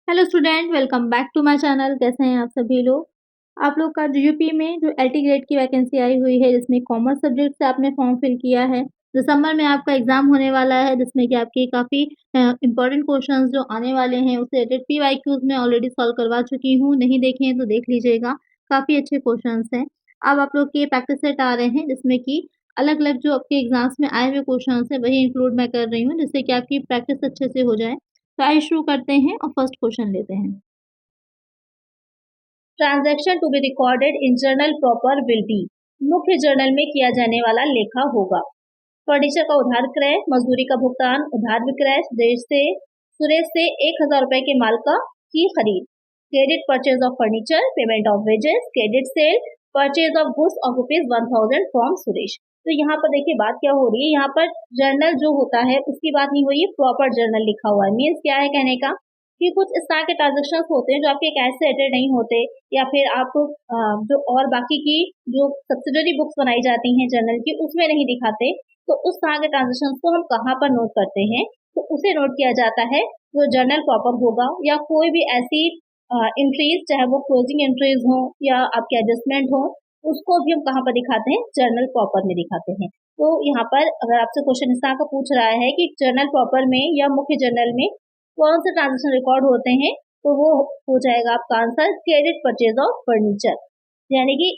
Hello student, welcome back to my channel. कैसे हैं आप सभी लोग। आप लोग का जो यूपी में जो एलटी ग्रेड की वैकेंसी आई हुई है, जिसमें कॉमर्स सब्जेक्ट से आपने फॉर्म फिल किया है। दिसंबर में आपका एग्जाम होने वाला है, जिसमें कि आपके काफ़ी इंपॉर्टेंट क्वेश्चंस जो आने वाले हैं उससे रिलेटेड पीवाईक्यूज में ऑलरेडी सॉल्व करवा चुकी हूँ। नहीं देखे हैं तो देख लीजिएगा, काफ़ी अच्छे क्वेश्चंस हैं। अब आप लोग के प्रैक्टिस सेट आ रहे हैं, जिसमें कि अलग अलग जो आपके एग्जाम्स में आए हुए क्वेश्चन है वही इंक्लूड मैं कर रही हूँ, जिससे कि आपकी प्रैक्टिस अच्छे से हो जाए। तो आइए शुरू करते हैं और फर्स्ट क्वेश्चन लेते हैं। Transaction to be recorded in journal proper will be. मुख्य जर्नल में किया जाने वाला लेखा होगा। फर्नीचर का उधार क्रय, मजदूरी का भुगतान, उधार विक्रय, सुरेश से 1,000 रुपए के माल की खरीद। Credit purchase of furniture, payment of wages, credit sale, purchase of goods of ₹1,000 from Suresh. तो यहाँ पर देखिए बात क्या हो रही है, यहाँ पर जर्नल जो होता है उसकी बात नहीं हो रही है, प्रॉपर जर्नल लिखा हुआ है। मीन्स क्या है कहने का कि कुछ इस तरह के ट्रांजेक्शन होते हैं जो आपके कैश से रिलेटेड नहीं होते, या फिर आप जो और बाकी की जो सब्सिडरी बुक्स बनाई जाती हैं जर्नल की उसमें नहीं दिखाते। तो उस तरह के ट्रांजेक्शन को हम कहाँ पर नोट करते हैं, तो उसे नोट किया जाता है जो जर्नल प्रॉपर होगा, या कोई भी ऐसी एंट्रीज चाहे वो क्लोजिंग एंट्रीज हो या आपके एडजस्टमेंट हो, उसको भी हम कहाँ पर दिखाते हैं, जर्नल प्रॉपर में दिखाते हैं। तो यहाँ पर अगर आपसे क्वेश्चन इस तरह का पूछ रहा है कि जर्नल प्रॉपर में या मुख्य जर्नल में कौन से ट्रांजेक्शन रिकॉर्ड होते हैं, तो वो हो जाएगा आपका answer credit purchase of furniture. यानी कि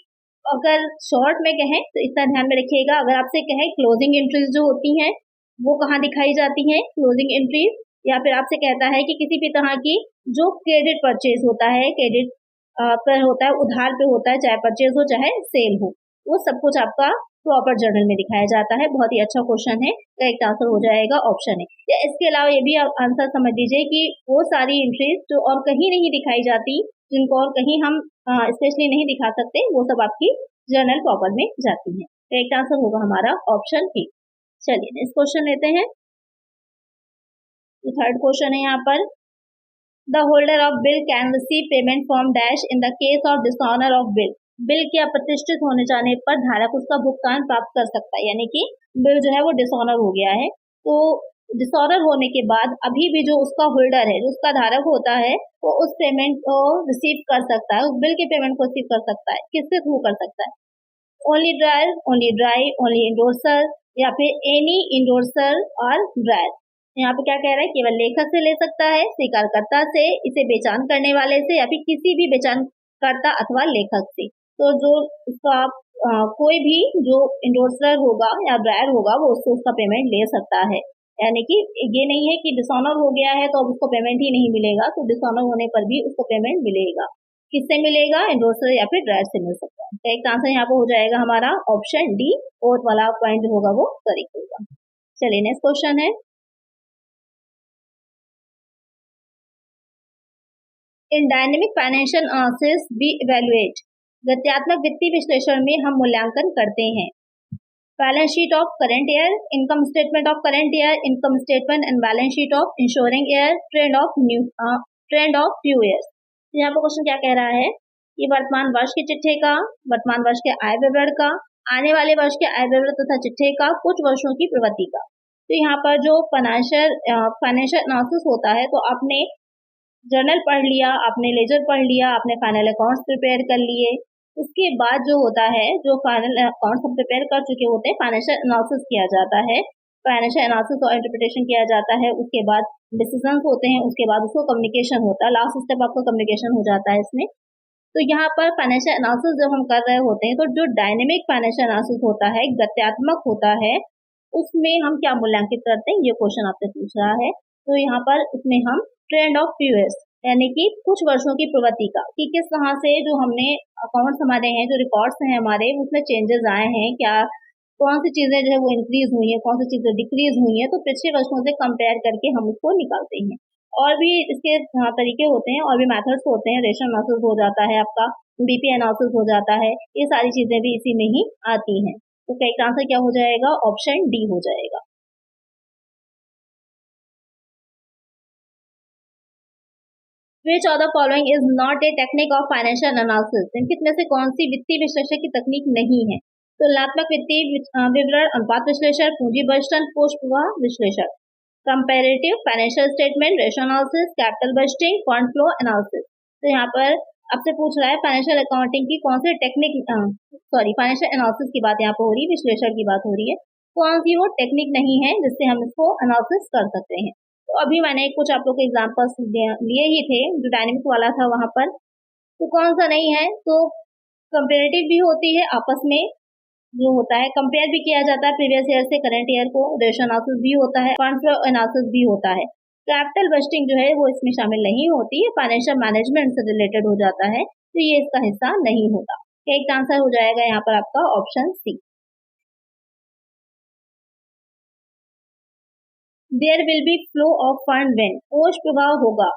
अगर शॉर्ट में कहें तो इतना ध्यान में रखिएगा, अगर आपसे कहें क्लोजिंग एंट्रीज जो होती हैं वो कहाँ दिखाई जाती हैं, क्लोजिंग एंट्रीज, या फिर आपसे कहता है कि किसी भी तरह की जो क्रेडिट परचेज होता है, क्रेडिट पर होता है, उधार पे होता है, चाहे परचेज हो चाहे सेल हो, वो सब कुछ आपका प्रॉपर जर्नल में दिखाया जाता है। बहुत ही अच्छा क्वेश्चन है, करेक्ट आंसर हो जाएगा ऑप्शन है। या इसके अलावा ये भी आप आंसर समझ लीजिए कि वो सारी एंट्रीज जो और कहीं नहीं दिखाई जाती, जिनको और कहीं हम स्पेशली नहीं दिखा सकते, वो सब आपकी जर्नल प्रॉपर में जाती है। करेक्ट आंसर होगा हमारा ऑप्शन बी। चलिए नेक्स्ट क्वेश्चन लेते हैं। थर्ड क्वेश्चन है यहाँ पर, the holder of bill can receive payment from dash in the case of dishonour of bill. Bill के अप्रतिष्ठित होने जाने पर धारक उसका भुगतान प्राप्त कर सकता है, यानी कि बिल जो है वो डिसऑनर हो गया है, तो डिसऑनर होने के बाद अभी भी जो उसका होल्डर है, जो उसका धारक होता है, वो उस पेमेंट को रिसीव कर सकता है, उस बिल के पेमेंट को रिसीव कर सकता है। किसके थ्रू कर सकता है? Only dryer, only dry, only endorser, या फिर एनी इंडोर्सर और ड्रायर। यहाँ पे क्या कह रहा है, केवल लेखक से ले सकता है, स्वीकारकर्ता से, इसे बेचान करने वाले से, या फिर किसी भी बेचानकर्ता अथवा लेखक से। तो जो उसका कोई भी जो इंडोर्सर होगा या ड्रायर होगा वो उससे उसका पेमेंट ले सकता है। यानी कि ये नहीं है कि डिसऑनर हो गया है तो अब उसको पेमेंट ही नहीं मिलेगा, तो डिसऑनर होने पर भी उसको पेमेंट मिलेगा। किससे मिलेगा? इंडोर्सर या फिर ड्रायर से मिल सकता है। करेक्ट आंसर यहाँ पे हो जाएगा हमारा ऑप्शन डी, फोर्थ वाला पॉइंट जो होगा वो करेक्ट होगा। चलिए नेक्स्ट क्वेश्चन है, in dynamic financial analysis we evaluate. गत्यात्मक वित्तीय विश्लेषण में हम मूल्यांकन करते हैं balance sheet of current year, income statement of current year, income statement and balance sheet of insuring year, trend of few years. यहाँ पर क्वेश्चन क्या कह रहा है कि वर्तमान वर्ष के चिट्ठे का, वर्तमान वर्ष के आय विवरण का, आने वाले वर्ष के आय विवरण तथा चिट्ठे का, कुछ वर्षों की प्रवृत्ति का। तो यहाँ पर जो फाइनेंशियल एनालिसिस होता है, तो आपने जर्नल पढ़ लिया, आपने लेजर पढ़ लिया, आपने फाइनल अकाउंट्स प्रिपेयर कर लिए, उसके बाद जो होता है, जो फाइनल अकाउंट्स हम प्रिपेयर कर चुके होते हैं, फाइनेंशियल एनालिसिस किया जाता है, फाइनेंशियल एनालिसिस और इंटरप्रिटेशन किया जाता है। उसके बाद डिसीजंस होते हैं, उसके बाद उसको कम्युनिकेशन होता है, लास्ट स्टेप आपका कम्युनिकेशन हो जाता है इसमें। तो यहाँ पर फाइनेंशियल एनालिसिस जब हम कर रहे होते हैं, तो जो डायनेमिक फाइनेंशियल एनालिसिस होता है, गत्यात्मक होता है, उसमें हम क्या मूल्यांकित करते हैं, ये क्वेश्चन आपसे पूछ रहा है। तो यहाँ पर उसमें हम ट्रेंड ऑफ फ्यू ईयर्स, यानी कि कुछ वर्षों की प्रवृत्ति का, कि किस तरह से जो हमने अकाउंट्स हमारे हैं, जो रिकॉर्ड्स हैं हमारे, उसमें चेंजेस आए हैं क्या, कौन सी चीजें जो है वो इंक्रीज हुई है, कौन सी चीजें डिक्रीज हुई है, तो पिछले वर्षों से कंपेयर करके हम उसको निकालते हैं। और भी इसके तरीके होते हैं, और भी मेथड्स होते हैं, रेशो एनालिसिस हो जाता है आपका, बीपी एनालिसिस हो जाता है, ये सारी चीजें भी इसी में ही आती हैं। तो करेक्ट आंसर क्या हो जाएगा? ऑप्शन डी हो जाएगा। Which of the following is not a technique of financial analysis? इनमें से कौन सी वित्तीय विश्लेषण की तकनीक नहीं है? तुलनात्मक वित्तीय विवरण, अनुपात विश्लेषण, पूंजी बजटन, कोष प्रवाह विश्लेषण। Comparative financial statement, ratio analysis, capital budgeting, fund flow analysis. तो यहाँ पर आपसे पूछ रहा है फाइनेंशियल अकाउंटिंग की कौन सी टेक्निक, फाइनेंशियल एनालिसिस की बात यहाँ पर हो रही है, विश्लेषण की बात हो रही है, कौन सी वो टेक्निक नहीं है जिससे हम इसको एनालिसिस कर सकते हैं। तो अभी मैंने कुछ आप लोग के एग्जाम्पल्स लिए ही थे, जो डायनेमिक वाला था वहां पर, तो कौन सा नहीं है, तो कंपेरेटिव भी होती है, आपस में जो होता है कंपेयर भी किया जाता है प्रीवियस ईयर से करंट ईयर को, रेशो एनालिसिस भी होता है, फंड फ्लो एनालिसिस भी होता है। कैपिटल बजटिंग जो है वो इसमें शामिल नहीं होती है, फाइनेंशियल मैनेजमेंट से रिलेटेड हो जाता है, तो ये इसका हिस्सा नहीं होता। एक आंसर हो जाएगा यहाँ पर आपका option C. There will be flow of fund when, कोष प्रवाह होगा,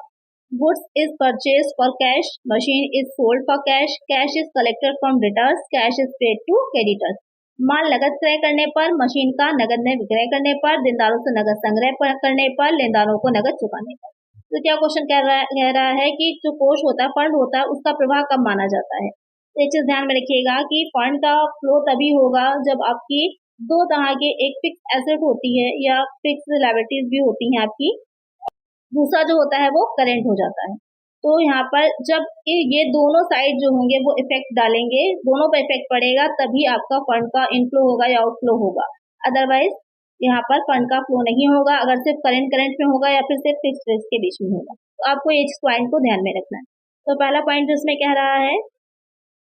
goods is purchase for cash, machine is sold for cash, cash is collected from debtors, cash is paid to creditors. माल नगद क्रय करने पर, मशीन का नगद में विक्रय करने पर, देनदारों से नगद संग्रह करने पर, लेनदारों को नगद चुकाने पर। तो क्या क्वेश्चन कह रहा है कि जो कोष होता है, फंड होता है, उसका प्रवाह कब माना जाता है। तो एक चीज ध्यान में रखिएगा कि फंड का फ्लो तभी होगा जब आपकी दो तरह के, एक फिक्स एसेट होती है या फिक्स लायबिलिटीज भी होती हैं आपकी, दूसरा जो होता है वो करेंट हो जाता है। तो यहाँ पर जब ये दोनों साइड जो होंगे वो इफेक्ट डालेंगे, दोनों पर इफेक्ट पड़ेगा, तभी आपका फंड का इनफ्लो होगा या आउटफ्लो होगा। अदरवाइज यहाँ पर फंड का फ्लो नहीं होगा, अगर सिर्फ करंट में होगा या फिर सिर्फ फिक्स रेट के बीच में होगा। तो आपको इस पॉइंट को ध्यान में रखना है। तो पहला पॉइंट जिसमें कह रहा है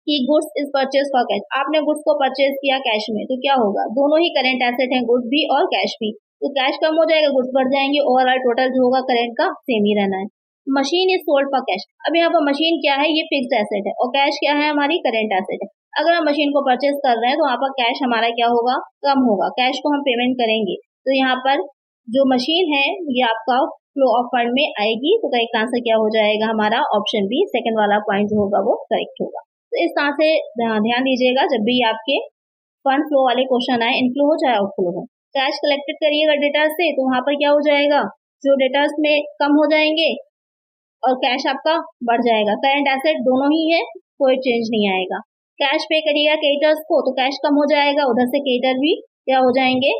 कि goods is purchase for cash, आपने गुड्स को परचेज किया कैश में, तो क्या होगा, दोनों ही करंट एसेट हैं, गुड्स भी और कैश भी, तो कैश कम हो जाएगा, गुड्स बढ़ जाएंगे, ओवरऑल टोटल जो होगा करंट का सेम ही रहना है। Machine is sold for cash, अब यहाँ पर मशीन क्या है, ये फिक्स्ड एसेट है, और कैश क्या है, हमारी करंट एसेट है। अगर हम मशीन को परचेज कर रहे हैं तो वहाँ पर कैश हमारा क्या होगा, कम होगा, कैश को हम पेमेंट करेंगे, तो यहाँ पर जो मशीन है ये आपका फ्लो ऑफ फंड में आएगी। तो करेक्ट आंसर क्या हो जाएगा हमारा, ऑप्शन बी, सेकंड वाला पॉइंट जो होगा वो करेक्ट होगा। तो इस तरह से ध्यान दीजिएगा, जब भी आपके फंड फ्लो वाले क्वेश्चन आए, इनफ्लो हो चाहे आउटफ्लो हो। कैश कलेक्टेड करिएगा डेटर्स से, तो वहां पर क्या हो जाएगा, जो डेटर्स में कम हो जाएंगे और कैश आपका बढ़ जाएगा, करंट एसेट दोनों ही है, कोई चेंज नहीं आएगा। कैश पे करिएगा क्रेडिटर्स को, तो कैश कम हो जाएगा, उधर से क्रेडिटर भी क्या हो जाएंगे,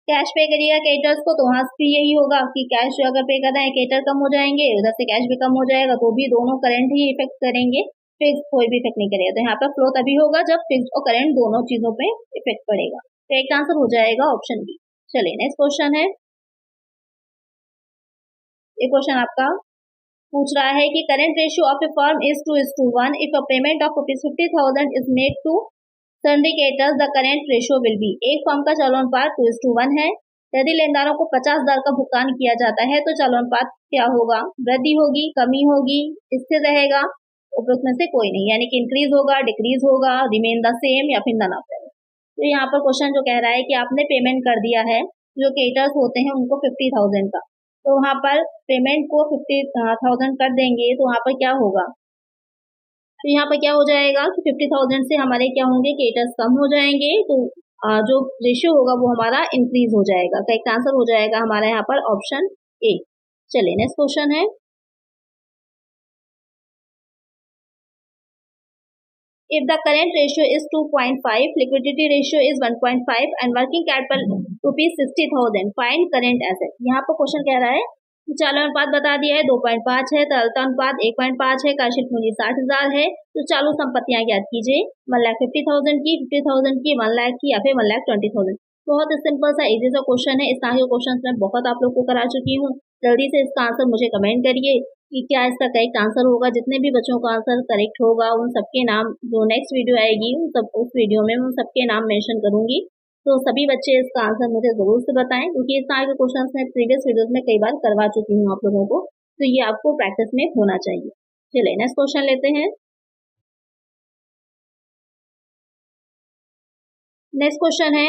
कैश पे करिएगा क्रेडिटर्स को, तो वहां भी यही होगा कि कैश अगर पे कर रहे हैं क्रेडिटर कम हो जाएंगे, उधर से कैश भी कम हो जाएगा, तो भी दोनों करंट ही इफेक्ट करेंगे, फिक्स कोई भी इफेक्ट नहीं करेगा। तो यहाँ पर फ्लो तभी होगा जब फिक्स और करंट दोनों चीजों पे इफेक्ट पड़ेगा। तो एक आंसर हो जाएगा ऑप्शन बी। चलिए नेक्स्ट क्वेश्चन है, ये क्वेश्चन आपका पूछ रहा है कि current ratio of a firm is 2:1, if a payment of ₹50,000 is made to syndicators the current ratio will be. एक फर्म का चालू अनुपात 2:1 है, यदि लेनदारों को 50,000 का भुगतान किया जाता है तो चालू अनुपात क्या होगा, वृद्धि होगी, कमी होगी, स्थिर रहेगा, उसमें से कोई नहीं, यानी कि इंक्रीज होगा, डिक्रीज होगा, रिमेन द सेम या फिर नन ऑफ देम। तो यहाँ पर क्वेश्चन जो कह रहा है कि आपने पेमेंट कर दिया है, जो क्रेडिटर्स होते हैं उनको 50,000 का, तो वहां पर पेमेंट को 50,000 कर देंगे, तो वहां पर क्या होगा, तो यहाँ पर क्या हो जाएगा कि 50,000 से हमारे क्या होंगे, क्रेडिटर्स कम हो जाएंगे, तो जो रेशियो होगा वो हमारा इंक्रीज हो जाएगा। करेक्ट आंसर हो जाएगा हमारा यहाँ पर ऑप्शन ए। चलिए नेक्स्ट क्वेश्चन है, if the current ratio is 2.5, liquidity ratio is 1.5 and working capital ₹60,000, find current asset। यहाँ पर क्वेश्चन कह रहा है कि चालू अनुपात बता दिया है 2.5 है, तरलता अनुपात 1.5 है, कार्यशील पूंजी 60,000 है, तो चालू संपत्तियां ज्ञात कीजिए, 1,50,000 की, 50,000 की, 1 लाख की या फिर 1,20,000। बहुत सिंपल सा इजी सा क्वेश्चन है, इस तरह के क्वेश्चन मैं बहुत आप लोग को करा चुकी हूँ। जल्दी से इसका आंसर मुझे कमेंट करिए कि क्या इसका करेक्ट आंसर होगा। जितने भी बच्चों का आंसर करेक्ट होगा उन सबके नाम, जो नेक्स्ट वीडियो आएगी उस वीडियो में उन सबके नाम मेंशन करूंगी। तो सभी बच्चे इसका आंसर मुझे जरूर से बताएं, क्योंकि इस तरह के क्वेश्चन मैं प्रीवियस वीडियोस में कई बार करवा चुकी हूँ आप लोगों को, तो ये आपको प्रैक्टिस में होना चाहिए। चलिए नेक्स्ट क्वेश्चन लेते हैं। नेक्स्ट क्वेश्चन है,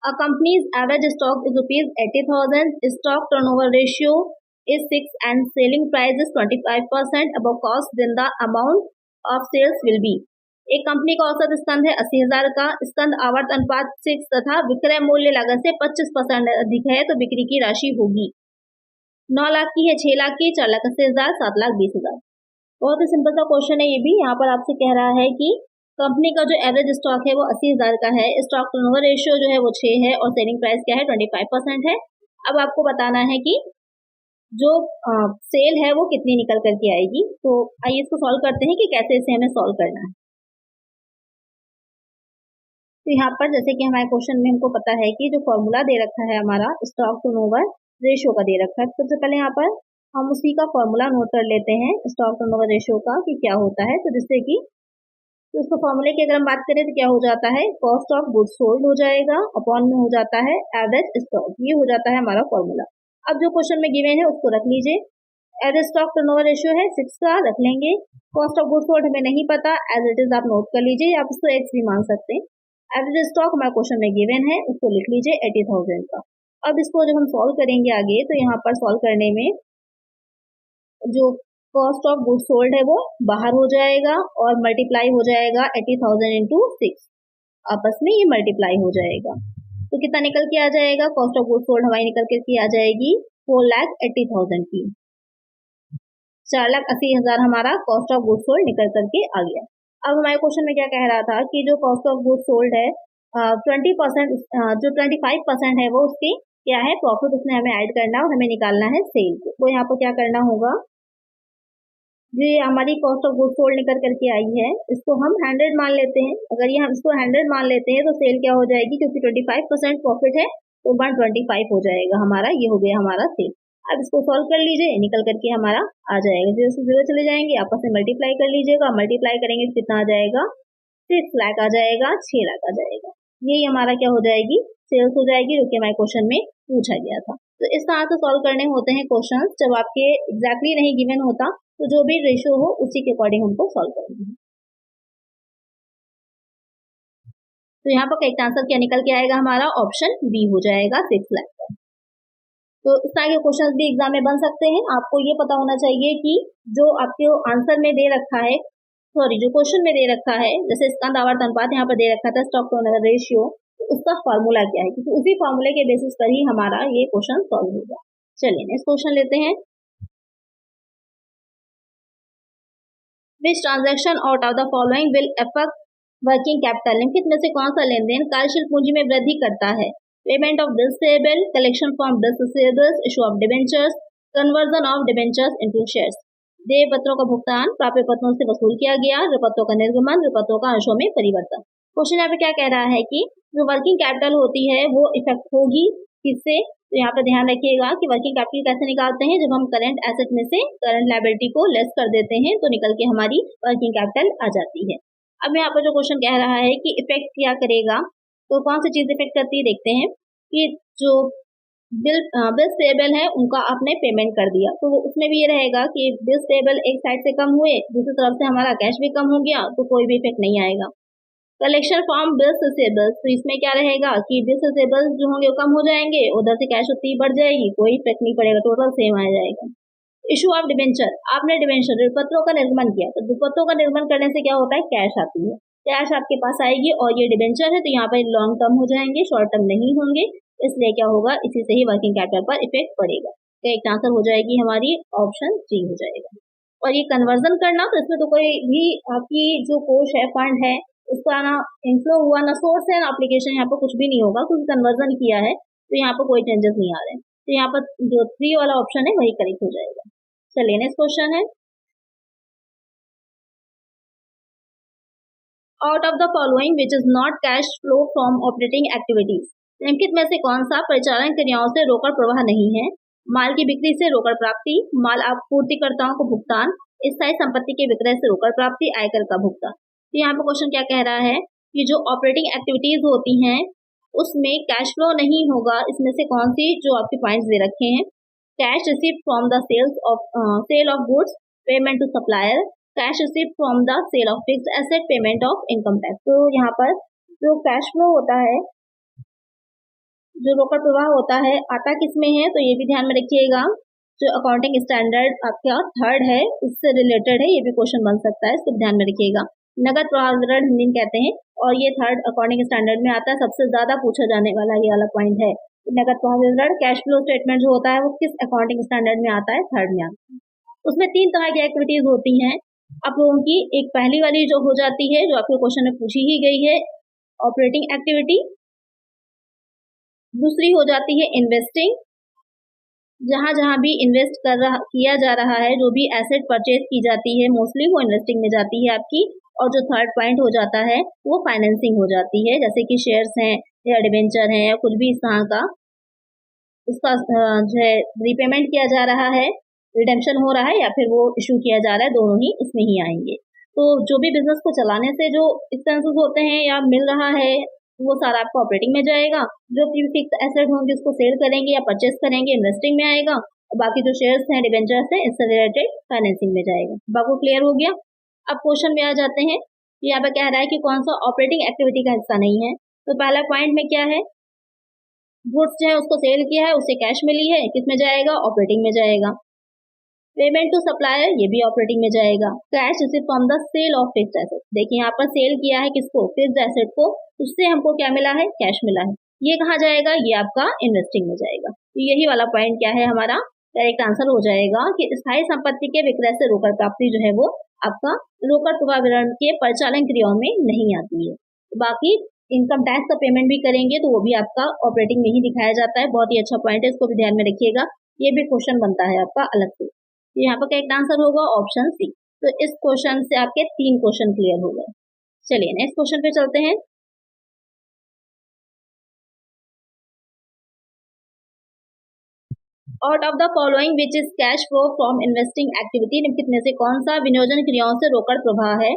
a company's average stock is ₹80,000, stock turnover ratio is 6 and selling price is 25% above cost, then the amount of sales will be। एक कंपनी का औसत स्कंद है 80,000 का, स्कंद आवर्त अनुपात 6 तथा विक्रय मूल्य लागत से 25% अधिक है, तो बिक्री की राशि होगी 9 लाख की है, 6 लाख की, 4,80,000, 7,20,000। बहुत ही सिंपल सा क्वेश्चन है ये भी। यहाँ पर आपसे कह रहा है कि कंपनी का जो एवरेज स्टॉक है वो 80,000 का है, स्टॉक टर्नओवर रेशियो जो है वो 6 है और सेलिंग प्राइस क्या है 25% है। अब आपको बताना है कि जो सेल है वो कितनी निकल करके आएगी। तो आइए इसको सॉल्व करते हैं कि कैसे इसे हमें सॉल्व करना है। तो यहाँ पर जैसे कि हमारे क्वेश्चन में हमको पता है कि जो फॉर्मूला दे रखा है हमारा स्टॉक टर्नओवर रेशियो का दे रखा है। सबसे पहले यहाँ पर हम उसी का फॉर्मूला नोट कर लेते हैं स्टॉक टर्नओवर रेशियो का कि क्या होता है। तो जिससे कि तो उसको फॉर्मूले की अगर हम बात करें तो क्या हो जाता है, कॉस्ट ऑफ गुड्स सोल्ड हो जाएगा अपॉन में हो जाता है एवरेज स्टॉक, ये हो जाता है हमारा फॉर्मूला। अब जो क्वेश्चन में गिवन है उसको रख लीजिए। एवरेज स्टॉक टर्नओवर रेशियो है 6 का, रख लेंगे। कॉस्ट ऑफ गुड्स सोल्ड हमें नहीं पता, एज इट इज आप नोट कर लीजिए, आप इसको एक्स भी मान सकते हैं। एवरेज स्टॉक हमारे क्वेश्चन में गिवन है, उसको लिख लीजिए 80,000 का। अब इसको जब हम सॉल्व करेंगे आगे तो यहाँ पर सॉल्व करने में जो कॉस्ट ऑफ गुड्स सोल्ड है वो बाहर हो जाएगा और मल्टीप्लाई हो जाएगा 80,000 इंटू 6, आपस में ये मल्टीप्लाई हो जाएगा। तो कितना निकल के आ जाएगा, कॉस्ट ऑफ गुड्स सोल्ड हमारी निकल के आ जाएगी 4,80,000 की। 4,80,000 हमारा कॉस्ट ऑफ गुड्स सोल्ड निकल करके आ गया। अब हमारे क्वेश्चन में क्या कह रहा था कि जो कॉस्ट ऑफ गुड्स सोल्ड है 20%, जो 25% है वो उसकी क्या है प्रॉफिट, उसमें हमें ऐड करना और हमें निकालना है सेल। तो यहाँ पर क्या करना होगा, जो हमारी कॉस्ट ऑफ गुड्स सोल्ड निकल करके आई है इसको हम 100 मान लेते हैं। अगर ये हम इसको 100 मान लेते हैं तो सेल क्या हो जाएगी, क्योंकि 25% प्रॉफिट है तो 125 हो जाएगा हमारा, ये हो गया हमारा सेल। अब इसको सॉल्व कर लीजिए, निकल करके हमारा आ जाएगा, 0 से 0 चले जाएंगे, आपस में मल्टीप्लाई कर लीजिएगा, मल्टीप्लाई करेंगे तो कितना आ जाएगा 6 लाख आ जाएगा, 6 लाख आ जाएगा। यही हमारा क्या हो जाएगी, सेल्स हो जाएगी, जो कि हमारे क्वेश्चन में पूछा गया था। तो इस तरह से सॉल्व करने होते हैं क्वेश्चन, जब आपके एग्जैक्टली नहीं गिवन होता तो जो भी रेशियो हो उसी के अकॉर्डिंग हमको सॉल्व करना है। तो यहाँ पर करेक्ट आंसर क्या निकल के आएगा हमारा, ऑप्शन बी हो जाएगा 6 लाख का। तो इस तरह के क्वेश्चंस भी एग्जाम में बन सकते हैं। आपको ये पता होना चाहिए कि जो आपके आंसर में दे रखा है, सॉरी जो क्वेश्चन में दे रखा है, जैसे स्कंद आवर्त अनुपात यहाँ पर दे रखा था स्टॉक टर्नओवर रेशियो, तो उसका फॉर्मूला क्या है, क्योंकि उसी फॉर्मूले के बेसिस पर ही हमारा ये क्वेश्चन सॉल्व होगा। चलिए नेक्स्ट क्वेश्चन लेते हैं। Which transaction out of the following will affect working capital? निम्नलिखित में से कौन सा लेन देन कार्यशील पूंजी में वृद्धि करता है? Payment of bills payable, collection from bills receivables, issue of debentures, conversion of debentures into shares. देय पत्रों का भुगतान प्राप्य पत्रों से वसूल किया गया, ऋणपत्रों का निर्गमन, ऋणपत्रों का अंशों में परिवर्तन। क्वेश्चन यहाँ पे क्या कह रहा है कि जो वर्किंग कैपिटल होती है वो इफेक्ट होगी किससे, तो यहाँ पर ध्यान रखिएगा कि वर्किंग कैपिटल कैसे निकालते हैं, जब हम करंट एसेट में से करंट लायबिलिटी को लेस कर देते हैं तो निकल के हमारी वर्किंग कैपिटल आ जाती है। अब यहाँ पर जो क्वेश्चन कह रहा है कि इफेक्ट क्या करेगा, तो कौन सी चीज इफेक्ट करती है देखते हैं कि जो बिल्स पेएबल है उनका आपने पेमेंट कर दिया, तो उसमें भी ये रहेगा कि बिल्स पेएबल एक साइड से कम हुए, दूसरी तरफ से हमारा कैश भी कम हो गया, तो कोई भी इफेक्ट नहीं आएगा। कलेक्शन फ्रॉम बिल्स रिसीवेबल्स, तो इसमें क्या रहेगा कि बिल्स रिसीवेबल्स जो होंगे वो कम हो जाएंगे, उधर से कैश उतनी बढ़ जाएगी, कोई इफेक्ट नहीं पड़ेगा, टोटल सेम आ जाएगा। इशू ऑफ डिबेंचर, आपने डिबेंचर ऋणपत्रों का निर्गमन किया, तो ऋणपत्रों का निर्गमन करने से क्या होता है, कैश आती है, कैश आपके पास आएगी और ये डिबेंचर है तो यहाँ पर लॉन्ग टर्म हो जाएंगे, शॉर्ट टर्म नहीं होंगे, इसलिए क्या होगा, इसी से ही वर्किंग कैपिटल पर इफेक्ट पड़ेगा। तो एक आंसर हो जाएगी हमारी ऑप्शन सी हो जाएगा। और ये कन्वर्जन करना, तो इसमें तो कोई भी आपकी जो कोष है, फंड है, उसका ना इनफ्लो हुआ ना सोर्स है ना एप्लीकेशन, यहाँ पर कुछ भी नहीं होगा क्योंकि कन्वर्जन किया है, तो यहाँ पर कोई चेंजेस नहीं आ रहे हैं। तो यहाँ पर जो 3 वाला ऑप्शन है वही करेक्ट हो जाएगा। चलिए नेक्स्ट क्वेश्चन है, out of the following which is not cash flow from operating activities, निम्नलिखित में से कौन सा परिचालन क्रियाओं से रोकड़ प्रवाह नहीं है? माल की बिक्री से रोकड़ प्राप्ति, माल आपूर्तिकर्ताओं को भुगतान, स्थायी संपत्ति के विक्रय से रोकड़ प्राप्ति, आयकर का भुगतान। तो यहाँ पे क्वेश्चन क्या कह रहा है कि जो ऑपरेटिंग एक्टिविटीज होती हैं उसमें कैश फ्लो नहीं होगा, इसमें से कौन सी जो आपके पॉइंट्स दे रखे हैं, cash received from the sale of goods, payment to supplier, cash received from the sale of fixed asset, payment of income tax. तो यहाँ पर जो कैश फ्लो होता है, जो रोकड़ प्रवाह होता है, आता किस में है, तो ये भी ध्यान में रखिएगा। जो अकाउंटिंग स्टैंडर्ड आपका 3rd है उससे रिलेटेड है, ये भी क्वेश्चन बन सकता है, इसको ध्यान में रखिएगा। नगद प्रवाह विवरण हिंदी में कहते हैं और ये 3rd अकाउंटिंग स्टैंडर्ड में आता है, सबसे ज्यादा पूछा जाने वाला ये वाला पॉइंट है। नगद प्रवाह विवरण, कैश फ्लो स्टेटमेंट जो होता है वो किस अकाउंटिंग स्टैंडर्ड में आता है, 3rd में आता है। उसमें 3 तरह की एक्टिविटीज होती हैं, आप लोगों की एक पहली वाली जो हो जाती है, जो आपके क्वेश्चन में पूछी ही गई है, ऑपरेटिंग एक्टिविटी। दूसरी हो जाती है इन्वेस्टिंग, जहां जहां भी इन्वेस्ट किया जा रहा है, जो भी एसेट परचेज की जाती है मोस्टली वो इन्वेस्टिंग में जाती है आपकी। और जो थर्ड पॉइंट हो जाता है वो फाइनेंसिंग हो जाती है, जैसे कि शेयर्स हैं या डिबेंचर हैं या कुछ भी इस तरह का, उसका जो है रीपेमेंट किया जा रहा है, रिडेम्पशन हो रहा है या फिर वो इशू किया जा रहा है, दोनों ही इसमें ही आएंगे। तो जो भी बिजनेस को चलाने से जो एक्सपेंसेस होते हैं या मिल रहा है, वो सारा आपका ऑपरेटिंग में जाएगा। जो फिक्स एसेट होंगे उसको सेल करेंगे या परचेस करेंगे, इन्वेस्टिंग में आएगा। और बाकी जो शेयर्स हैं, डिबेंचर्स हैं, इससे रिलेटेड फाइनेंसिंग में जाएगा। बाकी क्लियर हो गया। अब क्वेश्चन में आ जाते हैं। यहाँ पे कह रहा है कि कौन सा ऑपरेटिंग एक्टिविटी का हिस्सा नहीं है। तो पहला पॉइंट में क्या है, गुड्स जो है उसको सेल किया है, उससे कैश मिली है, किस में जाएगा, ऑपरेटिंग में जाएगा। पेमेंट टू सप्लायर, ये भी ऑपरेटिंग में जाएगा। Cash receive from the sale of fixed asset, देखिए यहाँ पर सेल किया है किसको, फिक्स्ड एसेट को, उससे हमको क्या मिला है, कैश मिला है। ये कहाँ जाएगा, ये आपका इन्वेस्टिंग में जाएगा। तो यही वाला पॉइंट क्या है हमारा करेक्ट आंसर हो जाएगा कि स्थायी संपत्ति के विक्रय से रोकड़ प्राप्ति जो है वो आपका रोकड़ प्रवाह विवरण के परिचालन क्रियाओं में नहीं आती है। बाकी इनकम टैक्स का पेमेंट भी करेंगे तो वो भी आपका ऑपरेटिंग में ही दिखाया जाता है। बहुत ही अच्छा पॉइंट है, इसको भी ध्यान में रखिएगा। ये भी क्वेश्चन बनता है आपका अलग से। तो यहाँ पर करेक्ट आंसर होगा ऑप्शन सी। तो इस क्वेश्चन से आपके 3 क्वेश्चन क्लियर हो गए। चलिए नेक्स्ट क्वेश्चन पे चलते हैं। Out of the following which is cash flow from investing activity, निम्नलिखित में से कौन सा विनियोजन क्रियाओं से रोकड़ प्रवाह है।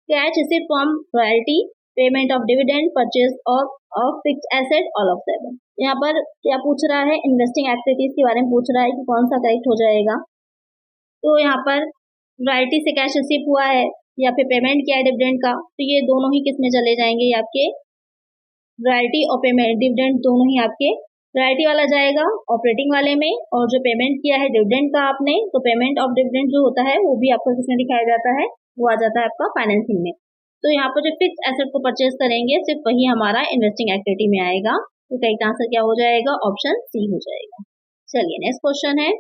Cash receive from royalty, payment of dividend, purchase of fixed asset, all of 7। यहाँ पर क्या पूछ रहा है, इन्वेस्टिंग एक्टिविटीज के बारे में पूछ रहा है कि कौन सा करेक्ट हो जाएगा। तो यहाँ पर रॉयल्टी से कैश रिसीव हुआ है या फिर पेमेंट किया है डिविडेंड का, तो ये दोनों ही किस में चले जाएंगे, आपके रॉयल्टी और पेमेंट डिविडेंड दोनों ही आपके रॉयल्टी वाला जाएगा ऑपरेटिंग वाले में, और जो पेमेंट किया है डिविडेंड का आपने, तो पेमेंट ऑफ डिविडेंड जो होता है वो भी आपको किसमें दिखाया जाता है, वो आ जाता है आपका फाइनेंसिंग में। तो यहाँ पर जो फिक्स एसेट को परचेज करेंगे सिर्फ वही हमारा इन्वेस्टिंग एक्टिविटी में आएगा। तो करेक्ट आंसर क्या हो जाएगा, ऑप्शन सी हो जाएगा। चलिए नेक्स्ट क्वेश्चन है।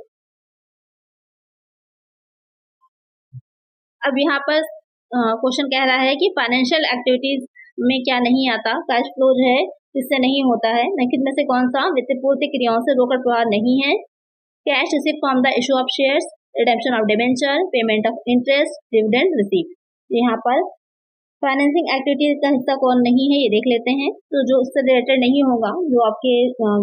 अब यहाँ पर क्वेश्चन कह रहा है कि फाइनेंशियल एक्टिविटीज में क्या नहीं आता, कैश फ्लो जो है इससे नहीं होता है, निम्नलिखित में से कौन सा वित्तपूर्ति क्रियाओं से रोकड़ प्रवाह नहीं है। Cash receive from the issue of shares, redemption of debenture, payment of interest, dividend receive. यहाँ पर फाइनेंसिंग एक्टिविटीज का हिस्सा कौन नहीं है, ये देख लेते हैं। तो जो उससे रिलेटेड नहीं होगा, जो आपके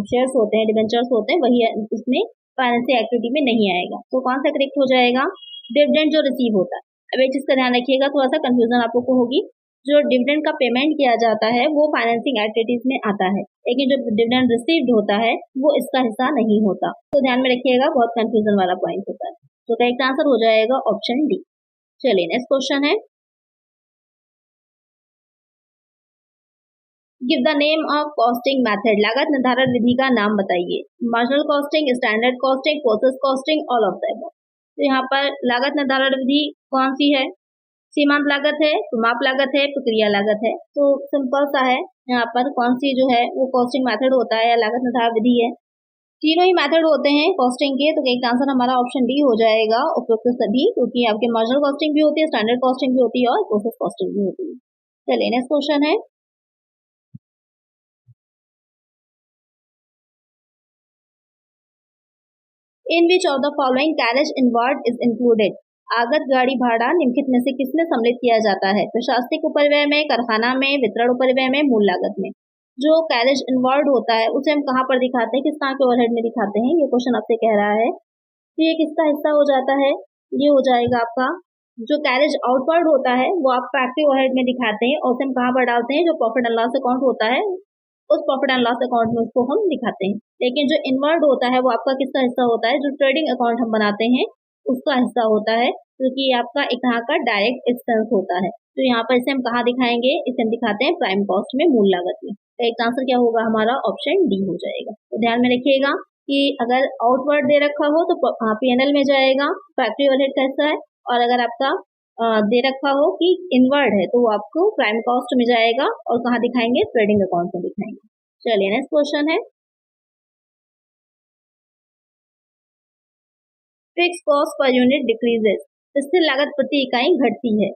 शेयर्स होते हैं, डिबेंचर्स होते हैं, वही इसमें फाइनेंसिंग एक्टिविटी में नहीं आएगा। तो कौन सा करेक्ट हो जाएगा, डिविडेंड जो रिसीव होता है। अब एक चीज का ध्यान रखिएगा, थोड़ा सा कंफ्यूजन आप लोग को होगी। जो डिविडेंड का पेमेंट किया जाता है वो फाइनेंसिंग एक्टिविटीज में आता है, लेकिन जो डिविडेंड रिसीव्ड होता है वो इसका हिस्सा नहीं होता। तो ध्यान में रखिएगा, बहुत कंफ्यूजन वाला पॉइंट होता है। तो करेक्ट आंसर हो जाएगा ऑप्शन डी। चलिए नेक्स्ट क्वेश्चन है। Give the name of costing method, लागत निर्धारण विधि का नाम बताइए। Marginal costing, standard costing, process costing, all of the. तो यहाँ पर लागत निर्धारण विधि कौन सी है, सीमांत लागत है, माप लागत है, प्रक्रिया लागत है। तो सिंपल सा है, यहाँ पर कौन सी जो है वो कॉस्टिंग मेथड होता है या लागत निर्धारण विधि है। तीनों ही मेथड होते हैं कॉस्टिंग के। तो एक आंसर हमारा ऑप्शन डी हो जाएगा, उपयुक्त सभी, क्योंकि आपके मार्जिनल कॉस्टिंग भी होती है, स्टैंडर्ड कॉस्टिंग भी होती है और प्रोसेस कॉस्टिंग भी होती है। चलिए नेक्स्ट क्वेश्चन है। In which of the following carriage inward is included, आगत गाड़ी भाड़ा निम्नलिखित में से किसमें सम्मिलित किया जाता है। प्रशासनिक उपरिव्यय में, कारखाना में, वितरण उपरिव्यय में, मूल लागत में। जो कैरेज इनवर्ड होता है उसे हम कहाँ पर दिखाते हैं, किस तरह के ओवरहेड में दिखाते हैं, ये क्वेश्चन आपसे कह रहा है। तो ये किसका हिस्सा हो जाता है, ये हो जाएगा आपका। जो कैरेज आउटवर्ड होता है वो आप फैक्ट्री ओवरहेड में दिखाते हैं, और उसे हम कहाँ पर डालते हैं, जो प्रॉफिट एंड लॉस अकाउंट होता है उस प्रॉफिट एंड लॉस अकाउंट में उसको हम दिखाते हैं। लेकिन जो इनवर्ड होता है वो आपका किसका हिस्सा होता है, जो ट्रेडिंग अकाउंट हम बनाते हैं उसका हिस्सा होता है, क्योंकि ये आपका एक तरह का डायरेक्ट एक्सपेंस होता है। तो यहाँ पर इसे हम कहाँ दिखाएंगे, इसे हम दिखाते हैं प्राइम कॉस्ट में, मूल लागत में। तो एक आंसर क्या होगा हमारा, ऑप्शन डी हो जाएगा। तो ध्यान में रखिएगा कि अगर आउटवर्ड दे रखा हो तो P&L में जाएगा, फैक्ट्री ओवरहेड का हिस्सा है, और अगर आपका दे रखा हो कि इनवर्ड है तो वो आपको प्राइम कॉस्ट में जाएगा, और कहाँ दिखाएंगे, ट्रेडिंग अकाउंट में दिखाएंगे। चलिए नेक्स्ट क्वेश्चन है। Fix cost per unit decreases, स्थिर लागत प्रति इकाई घटती है।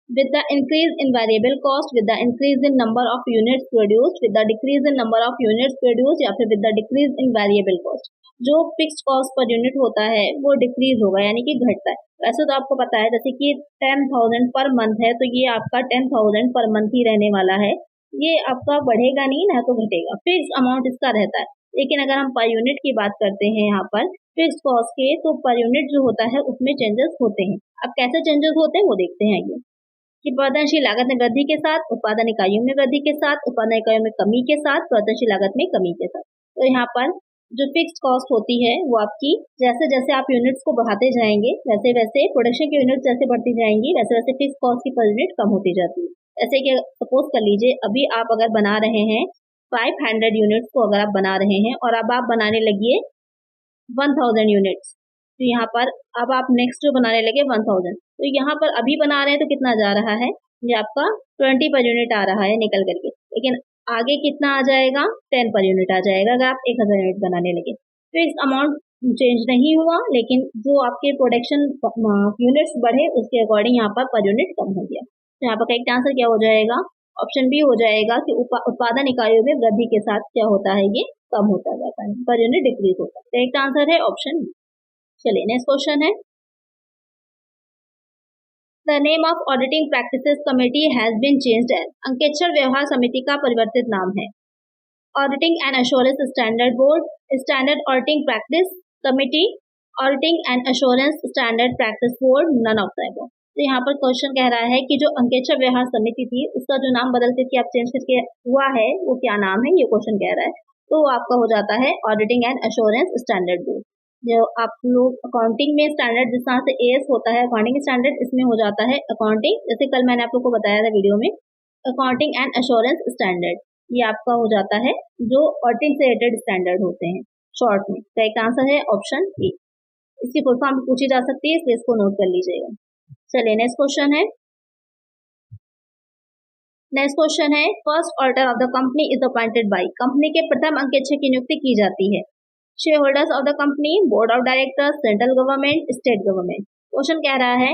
With the increase in variable cost, with the increase in number of units produced, with the decrease in number of units produced या फिर with the decrease in variable cost, जो fixed cost per unit होता है वो decrease होगा यानी कि घटता है। वैसे तो आपको पता है जैसे कि 10,000 पर मंथ है तो ये आपका 10,000 पर मंथ ही रहने वाला है, ये आपका बढ़ेगा नहीं ना तो घटेगा, फिक्स अमाउंट इसका रहता है। लेकिन अगर हम पर यूनिट की बात करते हैं यहाँ पर फिक्स कॉस्ट के, तो पर यूनिट जो होता है उसमें चेंजेस होते हैं। अब कैसे चेंजेस होते हैं वो देखते हैं ये कि उत्पादनशील लागत में वृद्धि के साथ, उत्पादन इकाइयों में वृद्धि के साथ, उत्पादन इकाइयों में कमी के साथ, उत्पादनशील लागत में कमी के साथ। तो यहाँ पर जो फिक्स्ड कॉस्ट होती है वो आपकी जैसे जैसे आप यूनिट्स को बढ़ाते जाएंगे वैसे वैसे प्रोडक्शन की यूनिट्स जैसे बढ़ती जाएंगी वैसे वैसे फिक्स्ड कॉस्ट की पर यूनिट कम होती जाती है। ऐसे कि सपोज कर लीजिए अभी आप अगर बना रहे हैं 500 यूनिट्स को अगर आप बना रहे हैं और अब आप बनाने लगिए 1000 यूनिट्स, तो यहाँ पर अब आप नेक्स्ट जो बनाने लगे 1000, तो यहाँ पर अभी बना रहे हैं तो कितना जा रहा है, ये आपका 20 पर यूनिट आ रहा है निकल करके, लेकिन आगे कितना आ जाएगा 10 पर यूनिट आ जाएगा अगर आप 1000 यूनिट बनाने लगे। तो इस अमाउंट चेंज नहीं हुआ, लेकिन जो आपके प्रोडक्शन यूनिट्स बढ़े उसके अकॉर्डिंग यहाँ पर यूनिट कम हो गया। तो यहाँ पर करेक्ट आंसर क्या हो जाएगा, ऑप्शन बी हो जाएगा कि उत्पादन इकाइयों में वृद्धि के साथ क्या होता है, ये कम होता जाता है, पर यूनिट डिक्रीज होता है। करेक्ट आंसर है ऑप्शन बी। चलिए नेक्स्ट क्वेश्चन है, the name of auditing practices committee has been changed as, अंकेक्षण व्यवहार समिति का परिवर्तित नाम है auditing and assurance standard board, standard auditing practice committee, auditing and assurance standard practice board, none of the above. तो यहाँ पर क्वेश्चन कह रहा है कि जो अंकेक्षण व्यवहार समिति थी उसका जो नाम बदल करके आप चेंज करके हुआ है वो क्या नाम है, ये क्वेश्चन कह रहा है। तो आपका हो जाता है auditing and assurance standard board. जो आप लोग अकाउंटिंग में स्टैंडर्ड जिस तरह से एएस होता है अकाउंटिंग स्टैंडर्ड, इसमें हो जाता है अकाउंटिंग, जैसे कल मैंने आप लोग को बताया था वीडियो में, अकाउंटिंग एंड एश्योरेंस स्टैंडर्ड, ये आपका हो जाता है जो ऑडिटिंग से रिलेटेड स्टैंडर्ड होते हैं शॉर्ट में। तो एक आंसर है ऑप्शन ए। इसकी फुल फॉर्म पूछी जा सकती है इसलिए इसको नोट कर लीजिएगा। चलिए नेक्स्ट क्वेश्चन है, नेक्स्ट क्वेश्चन है, first auditor of the company is appointed by, company के प्रथम अंकेक्षक की नियुक्ति की जाती है share holders of the company, board of directors, central government, state government. Question कह रहा है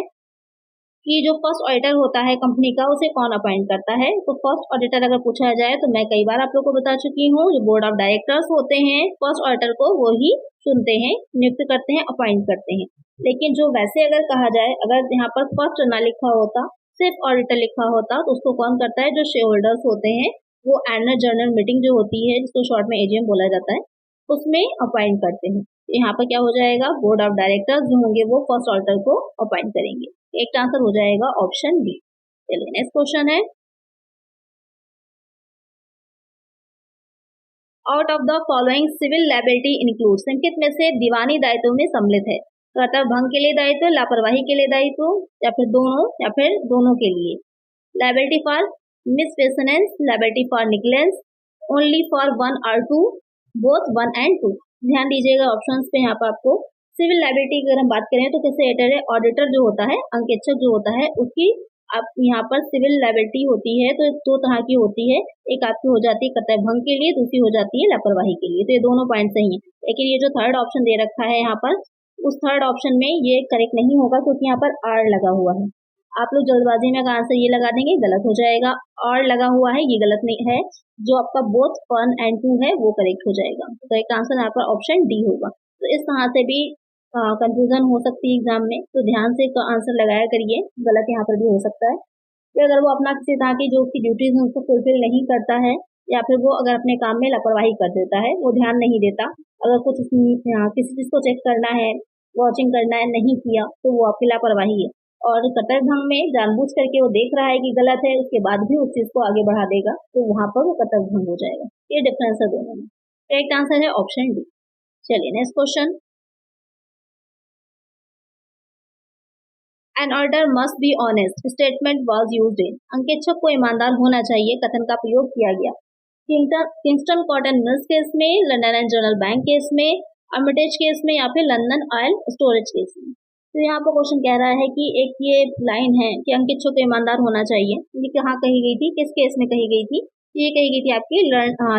कि जो फर्स्ट ऑडिटर होता है कंपनी का उसे कौन अपॉइंट करता है। तो फर्स्ट ऑडिटर अगर पूछा जाए तो मैं कई बार आप लोग को बता चुकी हूँ, जो बोर्ड ऑफ डायरेक्टर्स होते हैं फर्स्ट ऑडिटर को वो ही चुनते हैं, नियुक्त करते हैं, अपॉइंट करते हैं। लेकिन जो वैसे अगर कहा जाए, अगर यहाँ पर फर्स्ट ना लिखा होता सिर्फ ऑडिटर लिखा होता तो उसको कौन करता है, जो शेयर होल्डर्स होते हैं वो एनुअल जनरल मीटिंग जो होती है जिसको शॉर्ट में एजीएम बोला जाता है उसमें अपॉइंट करते हैं। यहाँ पर क्या हो जाएगा, बोर्ड ऑफ डायरेक्टर्स जो होंगे वो फर्स्ट ऑडिटर को अपॉइंट करेंगे। एक आंसर हो जाएगा ऑप्शन बी। चलिए नेक्स्ट क्वेश्चन है, out of the following civil liability includes, निम्नलिखित में से दीवानी दायित्व में सम्मिलित है, कर्तव्य भंग के लिए दायित्व, लापरवाही के लिए दायित्व, या फिर दोनों के लिए। Liability for misfeasance, liability for negligence, only for 1 और 2, बोथ 1 एंड 2। ध्यान दीजिएगा ऑप्शंस पे। यहाँ पर आपको सिविल लायबिलिटी की अगर हम बात करें तो किससे रिलेटेड है, ऑडिटर जो होता है, अंकेक्षक जो होता है उसकी आप यहाँ पर सिविल लायबिलिटी होती है तो 2 तरह की होती है, एक आपकी हो जाती है कर्तव्य भंग के लिए, दूसरी हो जाती है लापरवाही के लिए। तो ये दोनों पॉइंट सही है, लेकिन ये जो थर्ड ऑप्शन दे रखा है यहाँ पर, उस थर्ड ऑप्शन में ये करेक्ट नहीं होगा क्योंकि यहाँ पर आर लगा हुआ है। आप लोग जल्दबाजी में अगर आंसर ये लगा देंगे गलत हो जाएगा, और लगा हुआ है ये गलत नहीं है, जो आपका बोथ 1 एंड 2 है वो करेक्ट हो जाएगा। तो एक आंसर यहाँ पर ऑप्शन डी होगा। तो इस तरह से भी कंफ्यूजन हो सकती है एग्जाम में, तो ध्यान से आंसर लगाया करिए, गलत यहाँ पर भी हो सकता है कि अगर वो अपना किसी तरह की जो उसकी ड्यूटीज है उसको फुलफिल नहीं करता है, या फिर वो अगर अपने काम में लापरवाही कर देता है, वो ध्यान नहीं देता, अगर कुछ किसी चीज को चेक करना है, वॉचिंग करना है, नहीं किया तो वो आपकी लापरवाही है। और कर्तव्य भंग में जानबूझ करके वो देख रहा है कि गलत है, उसके बाद भी उस चीज को आगे बढ़ा देगा, तो वहां पर वो कर्तव्य भंग हो जाएगा। ये डिफरेंस है दोनों में। करेक्ट आंसर है ऑप्शन डी। चलिए next question, an auditor must be honest statement was used in, अंकेक्षक को ईमानदार होना चाहिए कथन का प्रयोग किया गया किंगस्टन कॉटन मिल्स केस में, London and general bank case में, आर्मिटेज केस में, या फिर लंदन ऑयल स्टोरेज केस में। तो यहाँ पर क्वेश्चन कह रहा है कि एक ये लाइन है कि अंकेक्षक को ईमानदार होना चाहिए, ये कहाँ कही गई थी, किस केस में कही गई थी, ये कही गई थी आपकी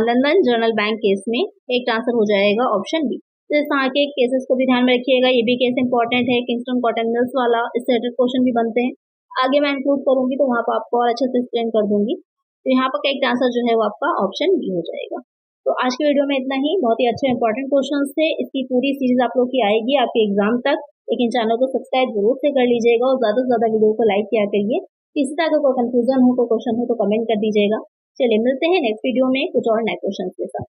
लंदन जनरल बैंक केस में। एक आंसर हो जाएगा ऑप्शन बी। तो इस तरह के केसेस को भी ध्यान में रखिएगा। ये भी केस इंपॉर्टेंट है, किंगस्टन कॉटन मिल्स वाला, इससे रिलेटेड क्वेश्चन भी बनते हैं। आगे मैं इंक्लूड करूंगी तो वहाँ पर आपको और अच्छे से एक्सप्लेन कर दूंगी। तो यहाँ पर करेक्ट आंसर जो है वो आपका ऑप्शन बी हो जाएगा। तो आज की वीडियो में इतना ही। बहुत ही अच्छे इंपॉर्टेंट क्वेश्चन थे। इसकी पूरी सीरीज आप लोग की आएगी आपके एग्जाम तक, लेकिन चैनल को सब्सक्राइब जरूर से कर लीजिएगा और ज्यादा से ज्यादा वीडियो को लाइक किया करिए। किसी तरह का कोई कंफ्यूजन हो, कोई क्वेश्चन हो तो कमेंट कर दीजिएगा। चलिए मिलते हैं नेक्स्ट वीडियो में कुछ और नए क्वेश्चन के साथ।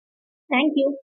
Thank you.